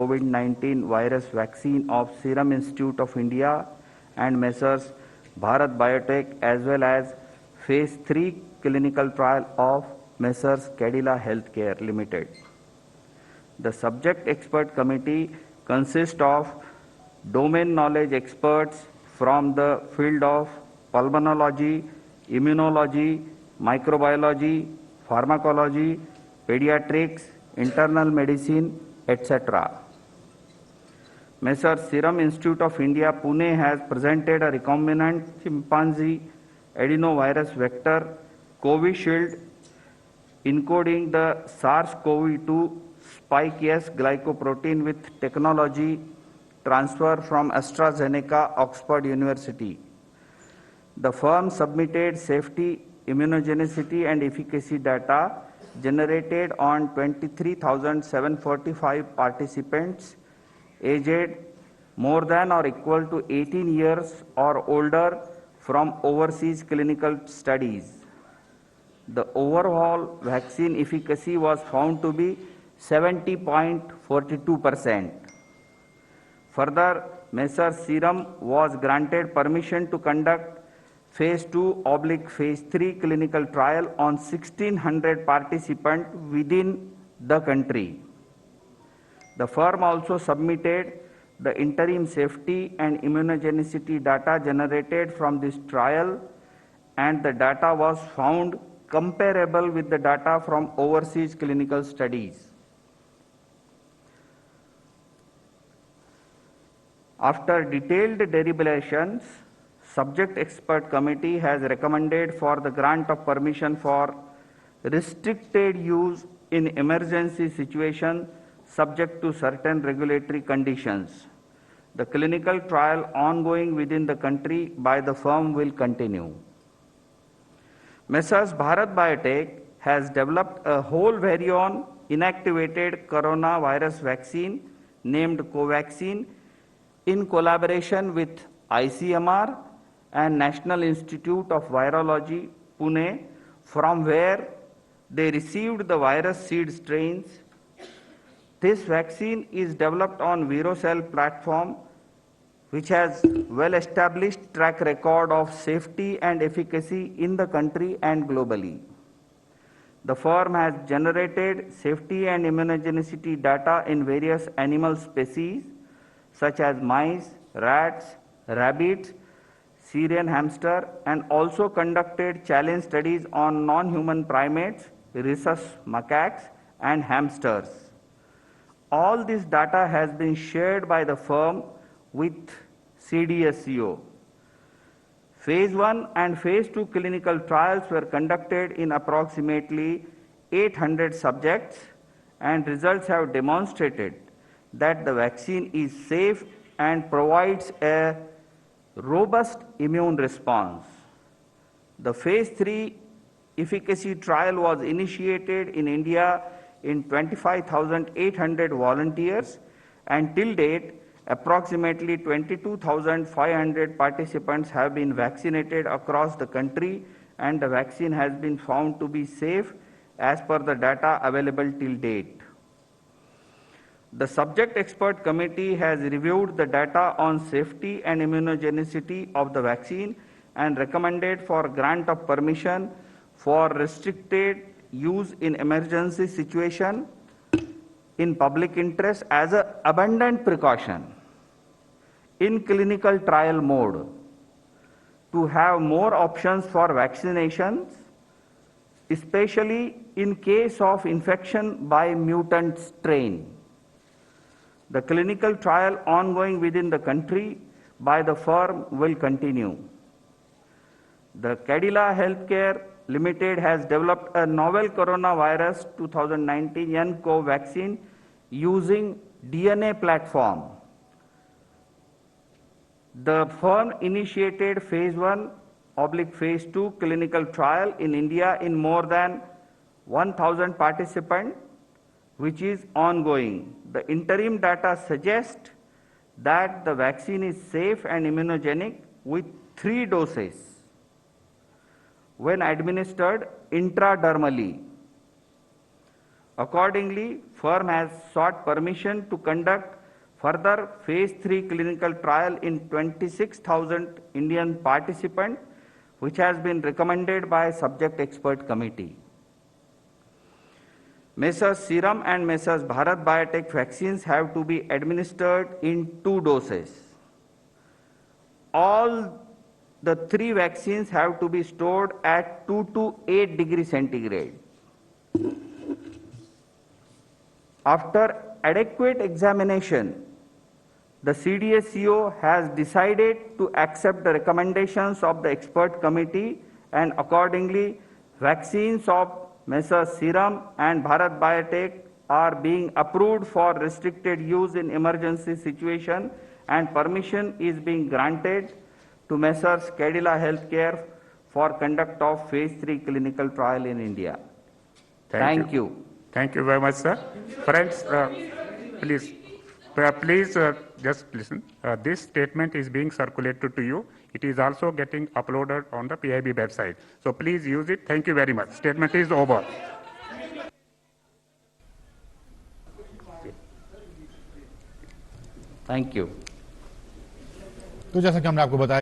COVID-19 virus vaccine of Serum Institute of India and Messrs. Bharat Biotech, as well as Phase 3 clinical trial of Messrs. Cadila Healthcare Limited. The subject expert committee consists of domain knowledge experts from the field of pulmonology, immunology, microbiology, pharmacology, pediatrics, internal medicine, etc. Messrs. Serum Institute of India, Pune has presented a recombinant chimpanzee adenovirus vector Covishield encoding the SARS-CoV-2 spike S glycoprotein with technology transfer from AstraZeneca, Oxford University. The firm submitted safety, immunogenicity and efficacy data generated on 23,745 participants aged more than or equal to 18 years or older from overseas clinical studies. The overall vaccine efficacy was found to be 70.42%. Further, Messrs. Serum was granted permission to conduct Phase 2/Phase 3 clinical trial on 1,600 participants within the country. The firm also submitted the interim safety and immunogenicity data generated from this trial, and the data was found comparable with the data from overseas clinical studies. After detailed deliberations, subject expert committee has recommended for the grant of permission for restricted use in emergency situation subject to certain regulatory conditions. The clinical trial ongoing within the country by the firm will continue. Messrs. Bharat Biotech has developed a whole virion inactivated coronavirus vaccine named Covaxin in collaboration with ICMR and National Institute of Virology, Pune, from where they received the virus seed strains. This vaccine is developed on ViroCell platform, which has well-established track record of safety and efficacy in the country and globally. The firm has generated safety and immunogenicity data in various animal species such as mice, rats, rabbits, Syrian hamster, and also conducted challenge studies on non-human primates, rhesus macaques, and hamsters. All this data has been shared by the firm with CDSCO. Phase 1 and Phase 2 clinical trials were conducted in approximately 800 subjects, and results have demonstrated that the vaccine is safe and provides a robust immune response. The Phase 3 efficacy trial was initiated in India in 25,800 volunteers, and till date, approximately 22,500 participants have been vaccinated across the country, and the vaccine has been found to be safe as per the data available till date. The subject expert committee has reviewed the data on safety and immunogenicity of the vaccine and recommended for grant of permission for restricted use in emergency situation in public interest as an abundant precaution in clinical trial mode to have more options for vaccinations, especially in case of infection by mutant strain. The clinical trial ongoing within the country by the firm will continue. The Cadila Healthcare Limited has developed a novel coronavirus 2019 nCoV vaccine using DNA platform. The firm initiated Phase 1/Phase 2 clinical trial in India in more than 1,000 participants, which is ongoing. The interim data suggests that the vaccine is safe and immunogenic with 3 doses when administered intradermally. Accordingly, firm has sought permission to conduct Further, phase 3 clinical trial in 26,000 Indian participants, which has been recommended by subject expert committee. Messrs. Serum and Messrs. Bharat Biotech vaccines have to be administered in 2 doses. All the 3 vaccines have to be stored at 2 to 8 degrees centigrade. After adequate examination, the CDSCO has decided to accept the recommendations of the expert committee, and accordingly, vaccines of Messrs. Serum and Bharat Biotech are being approved for restricted use in emergency situation, and permission is being granted to Messrs. Cadila Healthcare for conduct of phase 3 clinical trial in India. Thank you. Thank you very much, sir. Friends, please just listen. This statement is being circulated to you. It is also getting uploaded on the PIB website. So please use it. Thank you very much. Statement is over. Thank you. तो जैसा कि हमने आपको बताया